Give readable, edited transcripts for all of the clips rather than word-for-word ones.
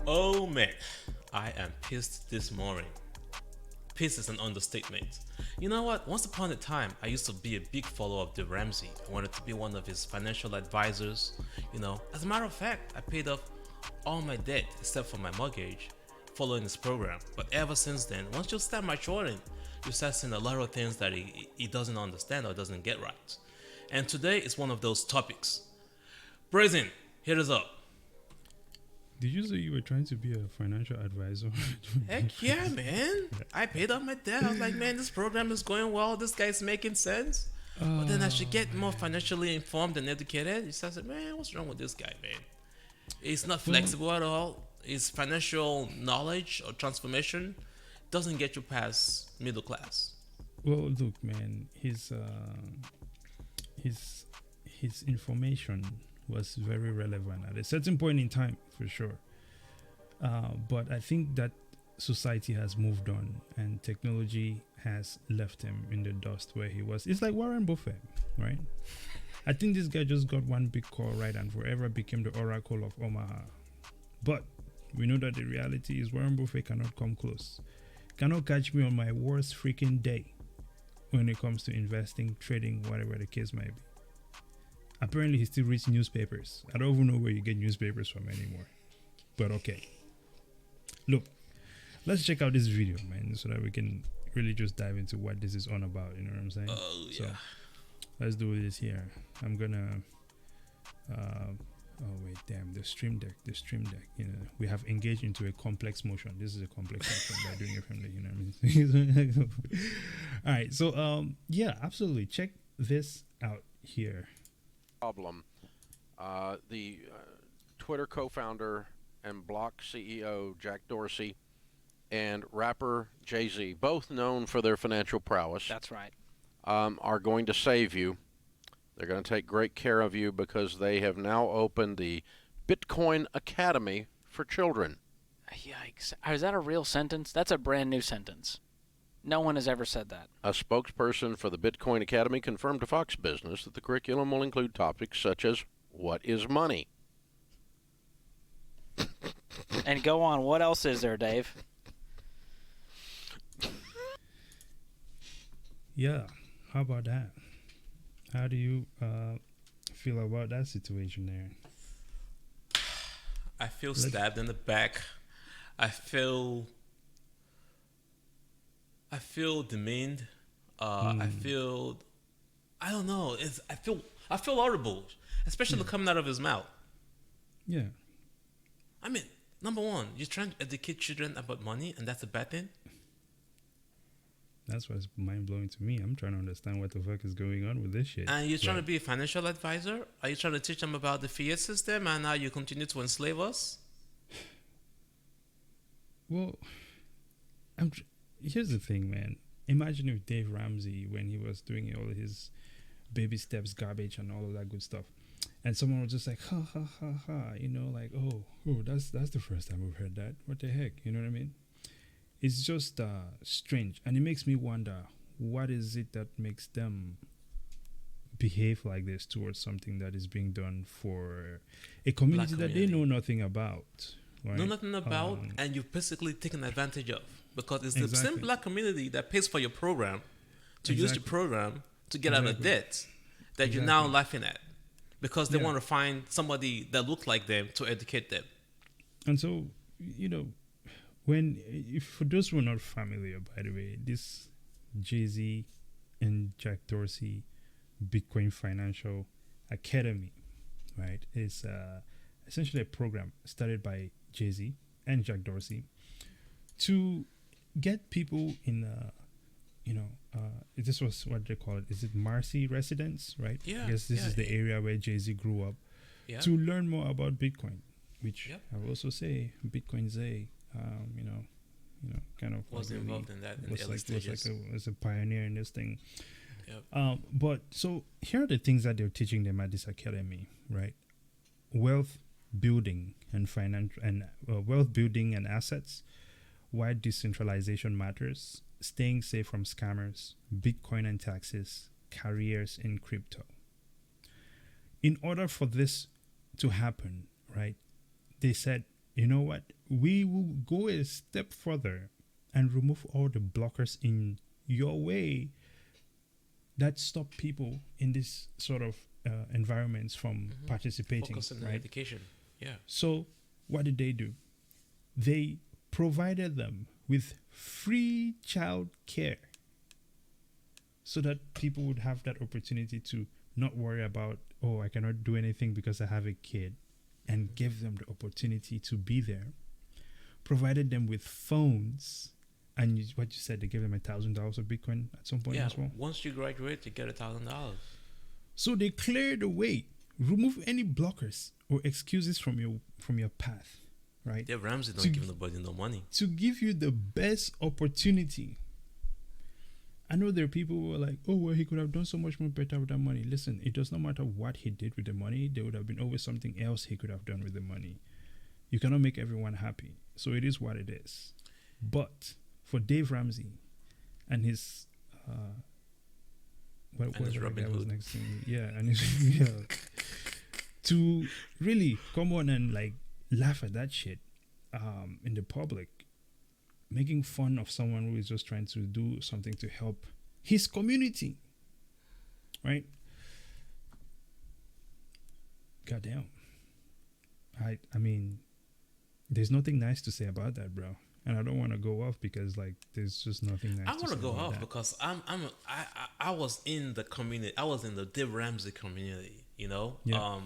Oh man, I am pissed this morning. Pissed is an understatement. You know what? Once upon a time, I used to be a big follower of the Ramsey. I wanted to be one of his financial advisors. As a matter of fact, I paid off all my debt except for my mortgage following his program. But ever since then, once you start maturing, you start seeing a lot of things that he doesn't understand or doesn't get right. And today is one of those topics. Brazen, hit us up. Did you say you were trying to be a financial advisor? Heck yeah, man. I paid off my debt. I was like, man, this program is going well. This guy's making sense. But then as you get more financially informed and educated, you start saying, man, what's wrong with this guy, man? He's not well, flexible at all. His financial knowledge or transformation doesn't get you past middle class. well, look, man. His information was very relevant at a certain point in time, for sure. But I think that society has moved on and technology has left him in the dust where he was. It's like Warren Buffett, right? I think this guy just got one big call right and forever became the oracle of Omaha. But we know that the reality is Warren Buffett cannot come close. Cannot catch me on my worst freaking day when it comes to investing, trading, whatever the case might be. Apparently, he still reads newspapers. I don't even know where you get newspapers from anymore. But okay. Look, let's check out this video, man, so that we can really just dive into what this is on about. You know what I'm saying? Oh, So yeah. let's do this here. I'm gonna. Oh wait, damn! The Stream Deck. We have engaged into a complex motion. This is a complex motion by doing it from the. You know what I mean? All right. So yeah, absolutely. Check this out here. Problem. The Twitter co-founder and Block CEO Jack Dorsey and rapper Jay-Z, both known for their financial prowess, That's right. are going to save you. They're going to take great care of you because they have now opened the Bitcoin Academy for children. Yikes. Is that a real sentence? That's a brand new sentence. No one has ever said that. A spokesperson for the Bitcoin Academy confirmed to Fox Business that the curriculum will include topics such as what is money? And go on. What else is there, Dave? Yeah. How about that? How do you feel about that situation there? I feel stabbed in the back. I feel demeaned. I don't know. I feel horrible, especially coming out of his mouth. Yeah. I mean, number one, you're trying to educate children about money, and that's a bad thing. That's what's mind blowing to me. I'm trying to understand what the fuck is going on with this shit. And you're trying to be a financial advisor? Are you trying to teach them about the fiat system and how you continue to enslave us? Well, here's the thing, man. Imagine if Dave Ramsey, when he was doing all his baby steps, garbage, and all of that good stuff, and someone was just like, ha ha ha ha, like, oh, that's the first time we've heard that. What the heck, you know what I mean? It's just strange, and it makes me wonder what is it that makes them behave like this towards something that is being done for a community that they know nothing about. Right? Know nothing about, and you've basically taken advantage of, because it's the Exactly. same black community that pays for your program to use your program to get out of debt that you're now laughing at, because they want to find somebody that looks like them to educate them. And so, if for those who are not familiar, by the way, this Jay-Z and Jack Dorsey Bitcoin Financial Academy, right, is essentially a program started by Jay-Z and Jack Dorsey to get people in, this was what they call it. Is it Marcy residence, right? Yeah. I guess this is the area where Jay-Z grew up, to learn more about Bitcoin, which I will also say Bitcoin's kind of Was like involved in that in the was early like stages. was a pioneer in this thing. Yep. But so here are the things that they're teaching them at this academy, right? Wealth building and wealth building and assets, why decentralization matters, staying safe from scammers, Bitcoin and taxes, careers in crypto. In order for this to happen, right, they said you know what? We will go a step further and remove all the blockers in your way that stop people in this sort of environments from participating, Focus on the right? education. Yeah. So, what did they do? They provided them with free child care so that people would have that opportunity to not worry about, oh, I cannot do anything because I have a kid, and give them the opportunity to be there. Provided them with phones, and what you said, they gave them $1,000 of Bitcoin at some point Yeah. as well. Once you graduate, you get $1,000. So they clear the way, remove any blockers or excuses from your path, right? Yeah, Ramsey don't To- give nobody no money. To give you the best opportunity. I know there are people who are like, oh, well, he could have done so much more better with that money. Listen, it does not matter what he did with the money. There would have been always something else he could have done with the money. You cannot make everyone happy. So it is what it is. But for Dave Ramsey and his And his whatever the Robin guy was Hood. next to me, yeah, and his, yeah, to really come on and like laugh at that shit in the public, making fun of someone who is just trying to do something to help his community, right? Goddamn. I mean, there's nothing nice to say about that, bro. And I don't want to go off because like there's just nothing nice. I want to to say go about off that. because I was in the community. I was in the Dave Ramsey community. You know, Yeah.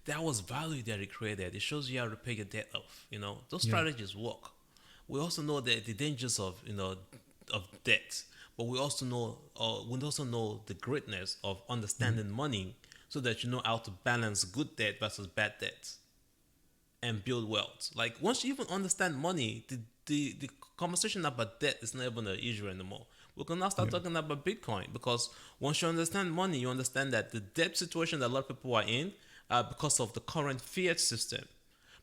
that was value that he created. It shows you how to pay your debt off. You know, those Yeah. strategies work. We also know that the dangers of of debt, but we also know the greatness of understanding money, so that you know how to balance good debt versus bad debt, and build wealth. Like once you even understand money, the conversation about debt is not even an issue anymore. We can now start talking about Bitcoin, because once you understand money, you understand that the debt situation that a lot of people are in because of the current fiat system.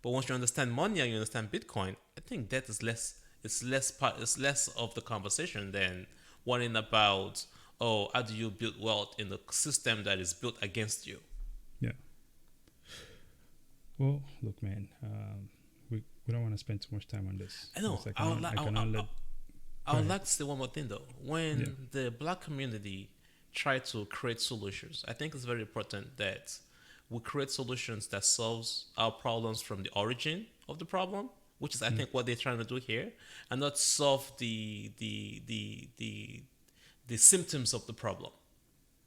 But once you understand money and you understand Bitcoin, I think debt is less. It's less of the conversation than worrying about, oh, how do you build wealth in a system that is built against you. Yeah. Well, look, man, we don't want to spend too much time on this. I know. Because I cannot let. I would ahead. like to say one more thing though. When Yeah. the black community try to create solutions, I think it's very important that we create solutions that solves our problems from the origin of the problem, which is I think what they're trying to do here, and not solve the symptoms of the problem.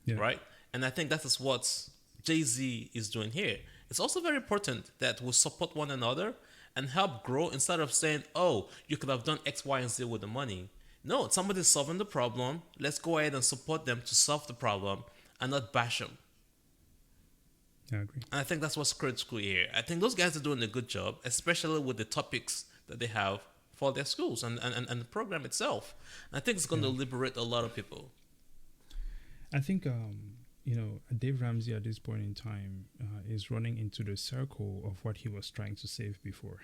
Yeah. Right? And I think that is what Jay-Z is doing here. It's also very important that we support one another and help grow, instead of saying, oh, you could have done X, Y, and Z with the money. No, somebody's solving the problem. Let's go ahead and support them to solve the problem and not bash them. I agree. And I think that's what's critical here. I think those guys are doing a good job, especially with the topics that they have for their schools and the program itself. And I think it's going to liberate a lot of people. I think Dave Ramsey at this point in time is running into the circle of what he was trying to save before.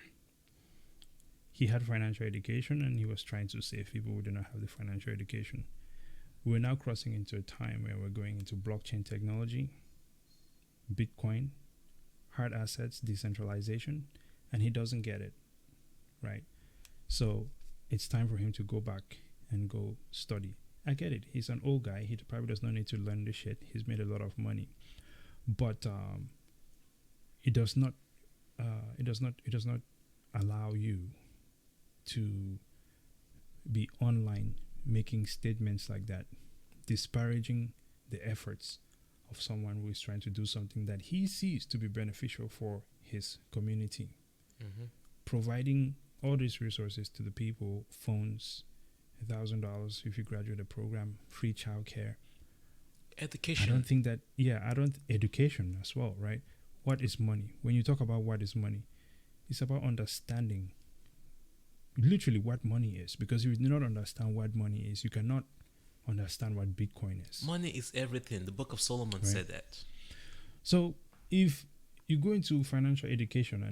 He had financial education and he was trying to save people who do not have the financial education. We're now crossing into a time where we're going into blockchain technology, Bitcoin, hard assets, decentralization, and he doesn't get it, right? So it's time for him to go back and go study. I get it. He's an old guy. He probably does not need to learn this shit. He's made a lot of money, but it does not allow you to be online making statements like that, disparaging the efforts of someone who is trying to do something that he sees to be beneficial for his community. Providing all these resources to the people, phones, $1,000 if you graduate the program, free childcare. Education. I don't think that, education as well, right? What is money? When you talk about what is money, it's about understanding literally what money is. Because if you do not understand what money is, you cannot understand what Bitcoin is. Money is everything. The Book of Solomon Right. said that. So if you go into financial education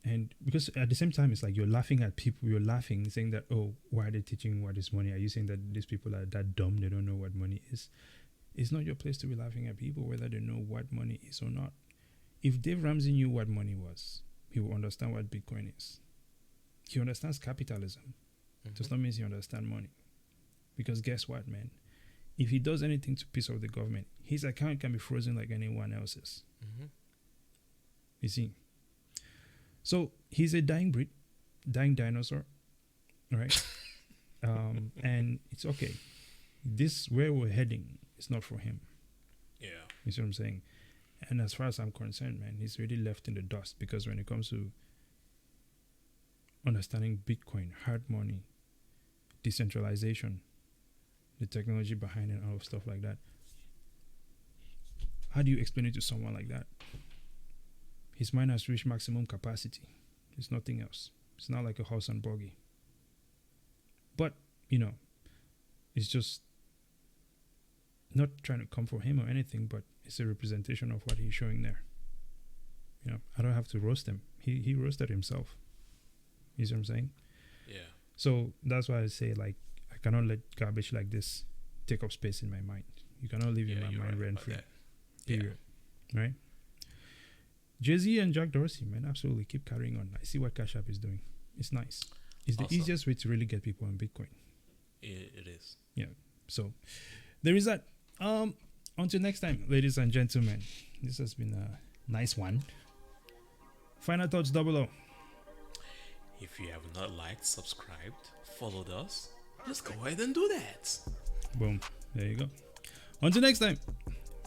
and because at the same time it's like you're laughing at people, you're laughing, saying that, oh, why are they teaching what is money? Are you saying that these people are that dumb, they don't know what money is? It's not your place to be laughing at people whether they know what money is or not. If Dave Ramsey knew what money was, he will understand what Bitcoin is. He understands capitalism. Does not mean he understands money. Because guess what, man? If he does anything to piss off the government, his account can be frozen like anyone else's. You see? So he's a dying breed, dying dinosaur, right? And it's okay. This where we're heading is not for him. Yeah. You see what I'm saying? And as far as I'm concerned, man, he's really left in the dust, because when it comes to understanding Bitcoin, hard money, decentralization, the technology behind it, and all stuff like that, how do you explain it to someone like that? His mind has reached maximum capacity. It's nothing else. It's not like a horse and buggy. But, it's just not trying to come for him or anything, but it's a representation of what he's showing there. I don't have to roast him. He roasted himself. You see what I'm saying? Yeah. So that's why I say, like, I cannot let garbage like this take up space in my mind. You cannot live in my mind rent free. Period. Yeah. Right? Jay-Z and Jack Dorsey, man, absolutely keep carrying on. I see what Cash App is doing. It's nice. It's the easiest way to really get people on Bitcoin. It is. Yeah. So there is that. Until next time, ladies and gentlemen. This has been a nice one. Final thoughts, Double O. If you have not liked, subscribed, followed us, just go ahead and do that. Boom. There you go. Until next time.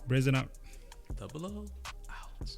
Brazen out. Double O out.